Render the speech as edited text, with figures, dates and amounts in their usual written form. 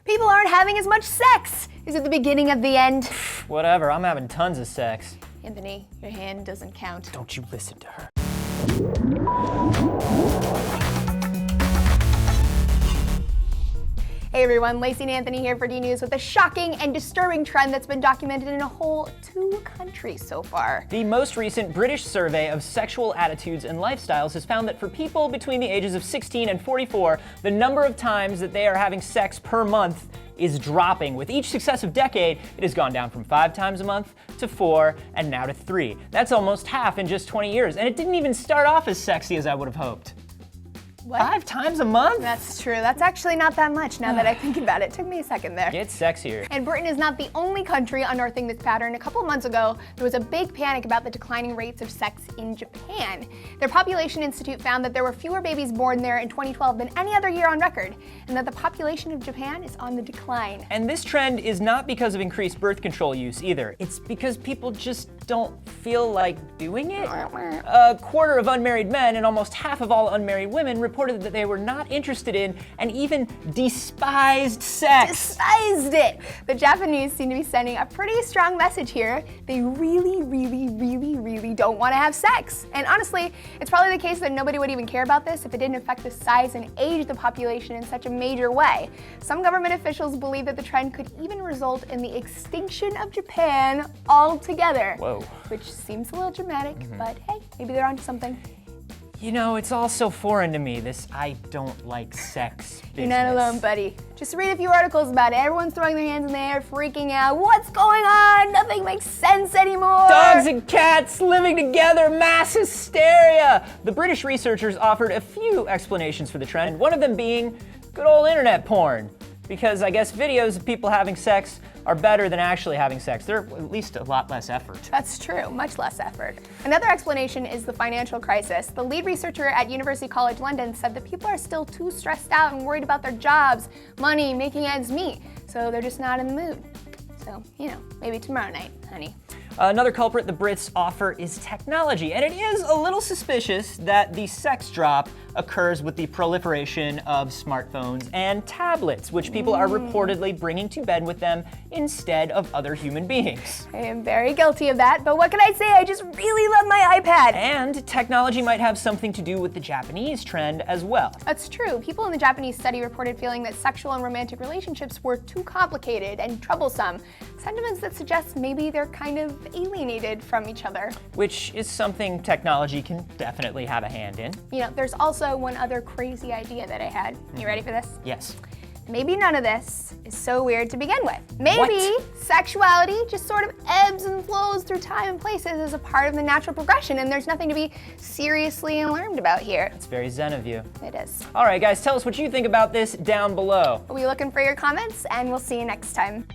People aren't having as much sex. Is it the beginning of the end? Whatever, I'm having tons of sex. Anthony, your hand doesn't count. Don't you listen to her. Hey everyone, Laci and Anthony here for D-News with a shocking and disturbing trend that's been documented in a whole 2 countries so far. The most recent British survey of sexual attitudes and lifestyles has found that for people between the ages of 16 and 44, the number of times that they are having sex per month is dropping. With each successive decade, it has gone down from 5 times a month to 4 and now to 3. That's almost half in just 20 years, and it didn't even start off as sexy as I would have hoped. What? 5 times a month? That's true. That's actually not that much now that I think about it. It took me a second there. Get sexier. And Britain is not the only country unearthing this pattern. A couple months ago, there was a big panic about the declining rates of sex in Japan. Their population institute found that there were fewer babies born there in 2012 than any other year on record, and that the population of Japan is on the decline. And this trend is not because of increased birth control use either. It's because people just don't feel like doing it. A quarter of unmarried men and almost half of all unmarried women reported that they were not interested in and even despised sex. Despised it! The Japanese seem to be sending a pretty strong message here. They really, really, really, really don't want to have sex. And honestly, it's probably the case that nobody would even care about this if it didn't affect the size and age of the population in such a major way. Some government officials believe that the trend could even result in the extinction of Japan altogether. Whoa. Which seems a little dramatic, but hey, maybe they're onto something. You know, it's all so foreign to me, this I don't like sex business. You're not alone, buddy. Just read a few articles about it. Everyone's throwing their hands in the air, freaking out. What's going on? Nothing makes sense anymore. Dogs and cats living together, mass hysteria. The British researchers offered a few explanations for the trend, one of them being good old internet porn. Because I guess videos of people having sex are better than actually having sex. They're at least a lot less effort. That's true, much less effort. Another explanation is the financial crisis. The lead researcher at University College London said that people are still too stressed out and worried about their jobs, money, making ends meet, so they're just not in the mood. So, you know, maybe tomorrow night, honey. Another culprit the Brits offer is technology, and it is a little suspicious that the sex drop occurs with the proliferation of smartphones and tablets, which people are reportedly bringing to bed with them instead of other human beings. I am very guilty of that, but what can I say? I just really love my iPad. And technology might have something to do with the Japanese trend as well. That's true. People in the Japanese study reported feeling that sexual and romantic relationships were too complicated and troublesome. Sentiments that suggest maybe they're kind of alienated from each other. Which is something technology can definitely have a hand in. You know, there's also one other crazy idea that I had. You ready for this? Yes. Maybe none of this is so weird to begin with. Maybe sexuality just sort of ebbs and flows through time and places as a part of the natural progression, and there's nothing to be seriously alarmed about here. It's very zen of you. It is. All right, guys, tell us what you think about this down below. We'll be looking for your comments, and we'll see you next time.